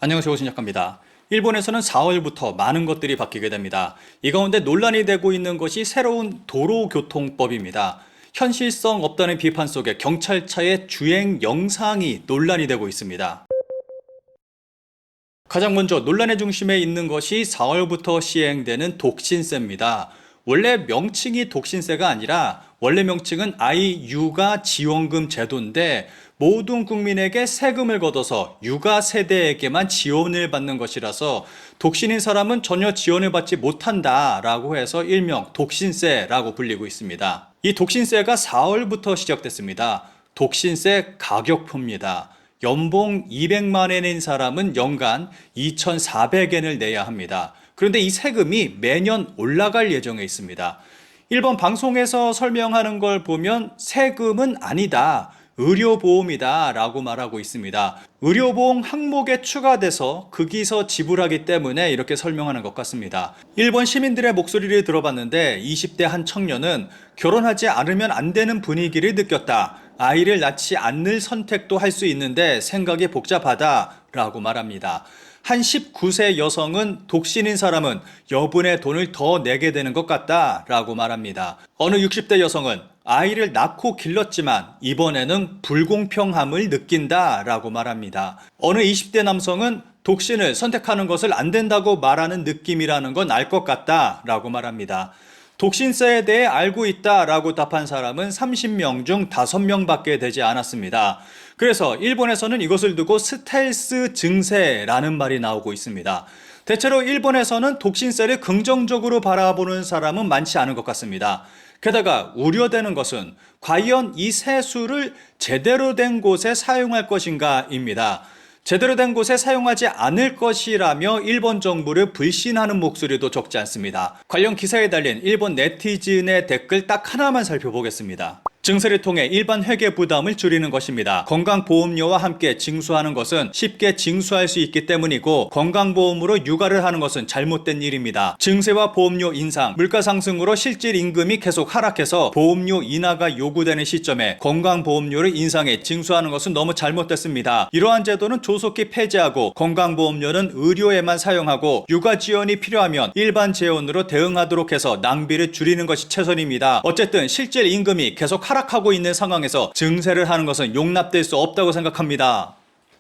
안녕하세요, 신작가입니다. 일본에서는 4월부터 많은 것들이 바뀌게 됩니다. 이 가운데 논란이 되고 있는 것이 새로운 도로교통법입니다. 현실성 없다는 비판 속에 경찰차의 주행 영상이 논란이 되고 있습니다. 가장 먼저 논란의 중심에 있는 것이 4월부터 시행되는 독신세입니다. 원래 명칭이 독신세가 아니라 원래 명칭은 아이육아 지원금 제도인데 모든 국민에게 세금을 걷어서 육아 세대에게만 지원을 받는 것이라서 독신인 사람은 전혀 지원을 받지 못한다라고 해서 일명 독신세라고 불리고 있습니다. 이 독신세가 4월부터 시작됐습니다. 독신세 가격표입니다. 연봉 200만 엔인 사람은 연간 2,400엔을 내야 합니다. 그런데 이 세금이 매년 올라갈 예정에 있습니다. 일본 방송에서 설명하는 걸 보면 세금은 아니다, 의료보험이다 라고 말하고 있습니다. 의료보험 항목에 추가돼서 거기서 지불하기 때문에 이렇게 설명하는 것 같습니다. 일본 시민들의 목소리를 들어봤는데 20대 한 청년은 결혼하지 않으면 안 되는 분위기를 느꼈다. 아이를 낳지 않을 선택도 할 수 있는데 생각이 복잡하다 라고 말합니다. 한 19세 여성은 독신인 사람은 여분의 돈을 더 내게 되는 것 같다 라고 말합니다. 어느 60대 여성은 아이를 낳고 길렀지만 이번에는 불공평함을 느낀다 라고 말합니다. 어느 20대 남성은 독신을 선택하는 것을 안 된다고 말하는 느낌이라는 건 알 것 같다 라고 말합니다. 독신세에 대해 알고 있다라고 답한 사람은 30명 중 5명밖에 되지 않았습니다. 그래서 일본에서는 이것을 두고 스텔스 증세라는 말이 나오고 있습니다. 대체로 일본에서는 독신세를 긍정적으로 바라보는 사람은 많지 않은 것 같습니다. 게다가 우려되는 것은 과연 이 세수를 제대로 된 곳에 사용할 것인가입니다. 제대로 된 곳에 사용하지 않을 것이라며 일본 정부를 불신하는 목소리도 적지 않습니다. 관련 기사에 달린 일본 네티즌의 댓글 딱 하나만 살펴보겠습니다. 증세를 통해 일반 회계 부담을 줄이는 것입니다. 건강보험료와 함께 징수하는 것은 쉽게 징수할 수 있기 때문이고 건강보험으로 육아를 하는 것은 잘못된 일입니다. 증세와 보험료 인상, 물가 상승으로 실질 임금이 계속 하락해서 보험료 인하가 요구되는 시점에 건강보험료를 인상해 징수하는 것은 너무 잘못됐습니다. 이러한 제도는 조속히 폐지하고 건강보험료는 의료에만 사용하고 육아 지원이 필요하면 일반 재원으로 대응하도록 해서 낭비를 줄이는 것이 최선입니다. 어쨌든 실질 임금이 계속 하락하고 있는 상황에서 증세를 하는 것은 용납될 수 없다고 생각합니다.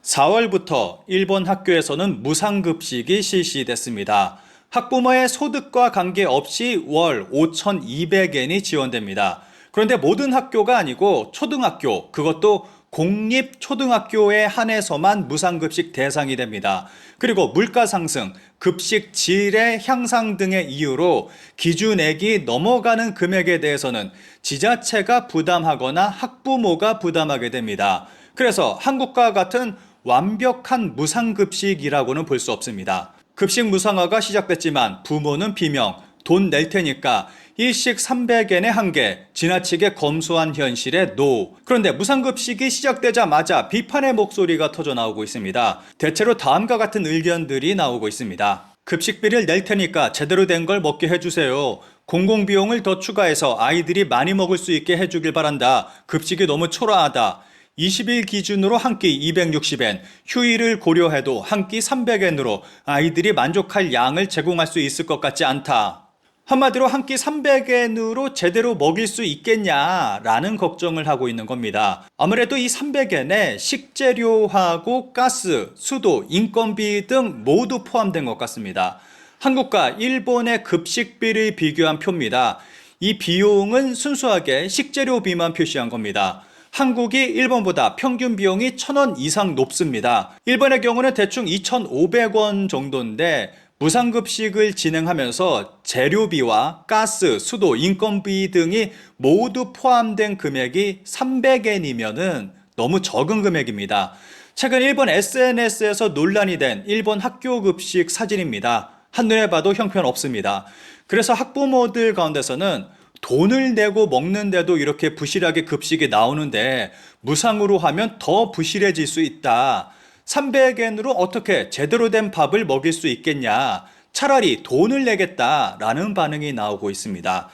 4월부터 일본 학교에서는 무상급식이 실시됐습니다. 학부모의 소득과 관계없이 월 5,200엔이 지원됩니다. 그런데 모든 학교가 아니고 초등학교, 그것도 공립초등학교에 한해서만 무상급식 대상이 됩니다. 그리고 물가 상승, 급식 질의 향상 등의 이유로 기준액이 넘어가는 금액에 대해서는 지자체가 부담하거나 학부모가 부담하게 됩니다. 그래서 한국과 같은 완벽한 무상급식이라고는 볼 수 없습니다. 급식 무상화가 시작됐지만 부모는 비명, 돈 낼 테니까 일식 300엔에 한 개, 지나치게 검소한 현실의 노. 그런데 무상급식이 시작되자마자 비판의 목소리가 터져 나오고 있습니다. 대체로 다음과 같은 의견들이 나오고 있습니다. 급식비를 낼 테니까 제대로 된 걸 먹게 해주세요. 공공비용을 더 추가해서 아이들이 많이 먹을 수 있게 해주길 바란다. 급식이 너무 초라하다. 20일 기준으로 한 끼 260엔, 휴일을 고려해도 한 끼 300엔으로 아이들이 만족할 양을 제공할 수 있을 것 같지 않다. 한마디로 한 끼 300엔으로 제대로 먹일 수 있겠냐라는 걱정을 하고 있는 겁니다. 아무래도 이 300엔에 식재료하고 가스, 수도, 인건비 등 모두 포함된 것 같습니다. 한국과 일본의 급식비를 비교한 표입니다. 이 비용은 순수하게 식재료비만 표시한 겁니다. 한국이 일본보다 평균 비용이 1,000원 이상 높습니다. 일본의 경우는 대충 2,500원 정도인데 무상급식을 진행하면서 재료비와 가스, 수도, 인건비 등이 모두 포함된 금액이 300엔이면은 너무 적은 금액입니다. 최근 일본 SNS에서 논란이 된 일본 학교급식 사진입니다. 한눈에 봐도 형편없습니다. 그래서 학부모들 가운데서는 돈을 내고 먹는데도 이렇게 부실하게 급식이 나오는데 무상으로 하면 더 부실해질 수 있다. 300엔으로 어떻게 제대로 된 밥을 먹일 수 있겠냐. 차라리 돈을 내겠다라는 반응이 나오고 있습니다.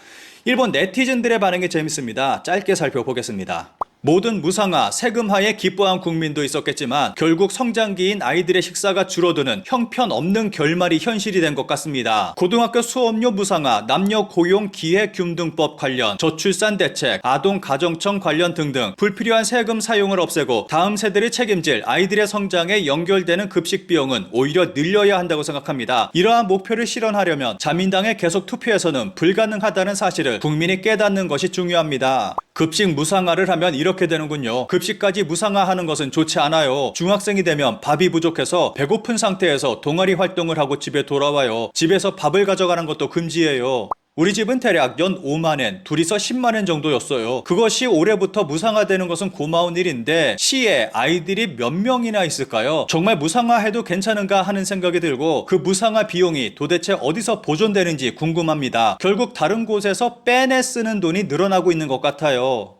일본 네티즌들의 반응이 재밌습니다. 짧게 살펴보겠습니다. 모든 무상화, 세금하에 기뻐한 국민도 있었겠지만 결국 성장기인 아이들의 식사가 줄어드는 형편없는 결말이 현실이 된 것 같습니다. 고등학교 수업료 무상화, 남녀 고용 기회균등법 관련, 저출산 대책, 아동 가정청 관련 등등 불필요한 세금 사용을 없애고 다음 세대를 책임질 아이들의 성장에 연결되는 급식 비용은 오히려 늘려야 한다고 생각합니다. 이러한 목표를 실현하려면 자민당의 계속 투표에서는 불가능하다는 사실을 국민이 깨닫는 것이 중요합니다. 급식 무상화를 하면 이렇게 되는군요. 급식까지 무상화하는 것은 좋지 않아요. 중학생이 되면 밥이 부족해서 배고픈 상태에서 동아리 활동을 하고 집에 돌아와요. 집에서 밥을 가져가는 것도 금지예요. 우리 집은 대략 연 5만엔, 둘이서 10만엔 정도였어요. 그것이 올해부터 무상화되는 것은 고마운 일인데 시에 아이들이 몇 명이나 있을까요? 정말 무상화해도 괜찮은가 하는 생각이 들고 그 무상화 비용이 도대체 어디서 보존되는지 궁금합니다. 결국 다른 곳에서 빼내 쓰는 돈이 늘어나고 있는 것 같아요.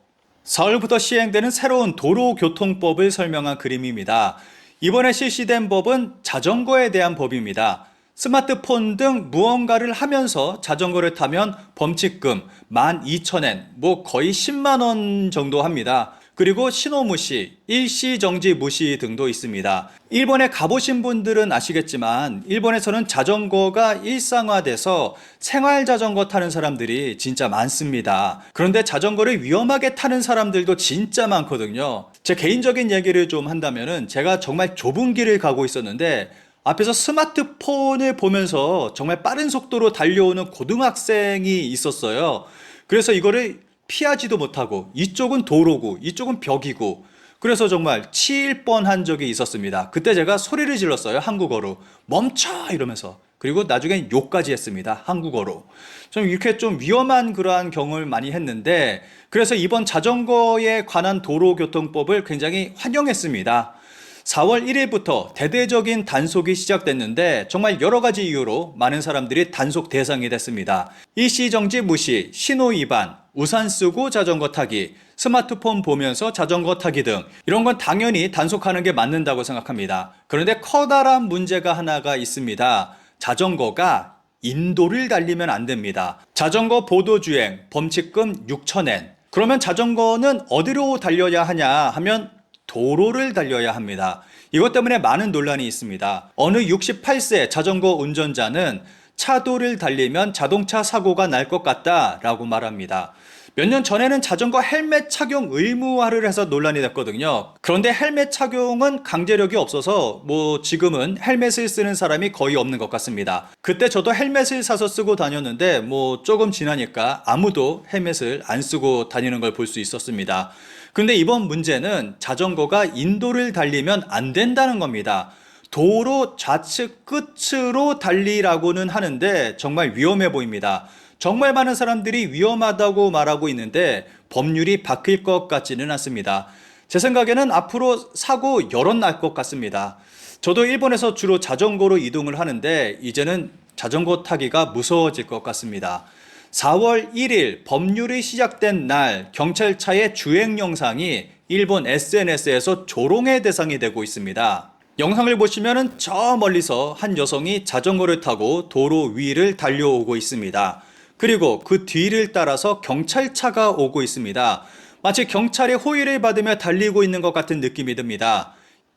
4월부터 시행되는 새로운 도로교통법을 설명한 그림입니다. 이번에 실시된 법은 자전거에 대한 법입니다. 스마트폰 등 무언가를 하면서 자전거를 타면 범칙금 12,000엔, 거의 10만 원 정도 합니다. 그리고 신호 무시, 일시 정지 무시 등도 있습니다. 일본에 가보신 분들은 아시겠지만 일본에서는 자전거가 일상화돼서 생활 자전거 타는 사람들이 진짜 많습니다. 그런데 자전거를 위험하게 타는 사람들도 진짜 많거든요. 제 개인적인 얘기를 좀 한다면은 제가 정말 좁은 길을 가고 있었는데 앞에서 스마트폰을 보면서 정말 빠른 속도로 달려오는 고등학생이 있었어요. 그래서 이거를 피하지도 못하고 이쪽은 도로고 이쪽은 벽이고 그래서 정말 치일 뻔한 적이 있었습니다. 그때 제가 소리를 질렀어요. 한국어로. 멈춰! 이러면서. 그리고 나중엔 욕까지 했습니다. 한국어로. 좀 이렇게 좀 위험한 그러한 경험을 많이 했는데 그래서 이번 자전거에 관한 도로교통법을 굉장히 환영했습니다. 4월 1일부터 대대적인 단속이 시작됐는데 정말 여러 가지 이유로 많은 사람들이 단속 대상이 됐습니다. 일시정지 무시, 신호 위반, 우산 쓰고 자전거 타기, 스마트폰 보면서 자전거 타기 등 이런 건 당연히 단속하는 게 맞는다고 생각합니다. 그런데 커다란 문제가 하나가 있습니다. 자전거가 인도를 달리면 안 됩니다. 자전거 보도주행, 범칙금 6,000엔. 그러면 자전거는 어디로 달려야 하냐 하면 도로를 달려야 합니다. 이것 때문에 많은 논란이 있습니다. 어느 68세 자전거 운전자는 차도를 달리면 자동차 사고가 날 것 같다 라고 말합니다. 몇 년 전에는 자전거 헬멧 착용 의무화를 해서 논란이 됐거든요. 그런데 헬멧 착용은 강제력이 없어서 지금은 헬멧을 쓰는 사람이 거의 없는 것 같습니다. 그때 저도 헬멧을 사서 쓰고 다녔는데 조금 지나니까 아무도 헬멧을 안 쓰고 다니는 걸 볼 수 있었습니다. 근데 이번 문제는 자전거가 인도를 달리면 안 된다는 겁니다. 도로 좌측 끝으로 달리라고는 하는데 정말 위험해 보입니다. 정말 많은 사람들이 위험하다고 말하고 있는데 법률이 바뀔 것 같지는 않습니다. 제 생각에는 앞으로 사고 여러 날 것 같습니다. 저도 일본에서 주로 자전거로 이동을 하는데 이제는 자전거 타기가 무서워질 것 같습니다. 4월 1일 법률이 시작된 날 경찰차의 주행 영상이 일본 SNS에서 조롱의 대상이 되고 있습니다. 영상을 보시면 저 멀리서 한 여성이 자전거를 타고 도로 위를 달려오고 있습니다. 그리고 그 뒤를 따라서 경찰차가 오고 있습니다. 마치 경찰의 호의를 받으며 달리고 있는 것 같은 느낌이 듭니다.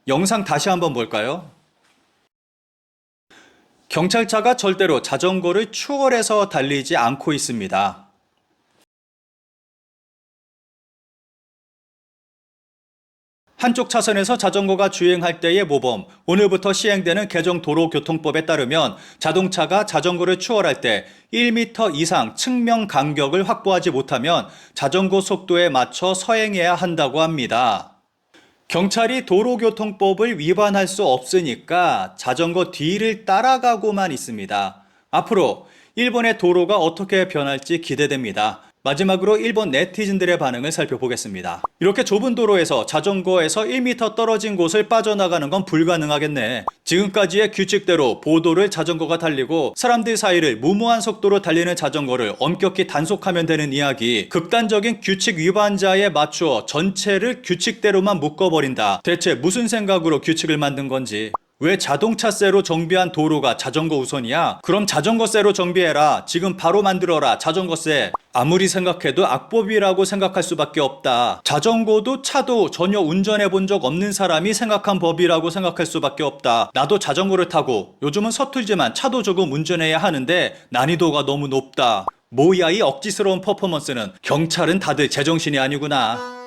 영상 다시 한번 볼까요? 경찰차가 절대로 자전거를 추월해서 달리지 않고 있습니다. 한쪽 차선에서 자전거가 주행할 때의 모범, 오늘부터 시행되는 개정 도로교통법에 따르면 자동차가 자전거를 추월할 때 1m 이상 측면 간격을 확보하지 못하면 자전거 속도에 맞춰 서행해야 한다고 합니다. 경찰이 도로교통법을 위반할 수 없으니까 자전거 뒤를 따라가고만 있습니다. 앞으로 일본의 도로가 어떻게 변할지 기대됩니다. 마지막으로 일본 네티즌들의 반응을 살펴보겠습니다. 이렇게 좁은 도로에서 자전거에서 1m 떨어진 곳을 빠져나가는 건 불가능하겠네. 지금까지의 규칙대로 보도를 자전거가 달리고 사람들 사이를 무모한 속도로 달리는 자전거를 엄격히 단속하면 되는 이야기. 극단적인 규칙 위반자에 맞추어 전체를 규칙대로만 묶어버린다. 대체 무슨 생각으로 규칙을 만든 건지. 왜 자동차세로 정비한 도로가 자전거 우선이야? 그럼 자전거세로 정비해라. 지금 바로 만들어라. 자전거세. 아무리 생각해도 악법이라고 생각할 수밖에 없다. 자전거도 차도 전혀 운전해 본 적 없는 사람이 생각한 법이라고 생각할 수밖에 없다. 나도 자전거를 타고 요즘은 서툴지만 차도 조금 운전해야 하는데 난이도가 너무 높다. 뭐야 이 억지스러운 퍼포먼스는. 경찰은 다들 제정신이 아니구나.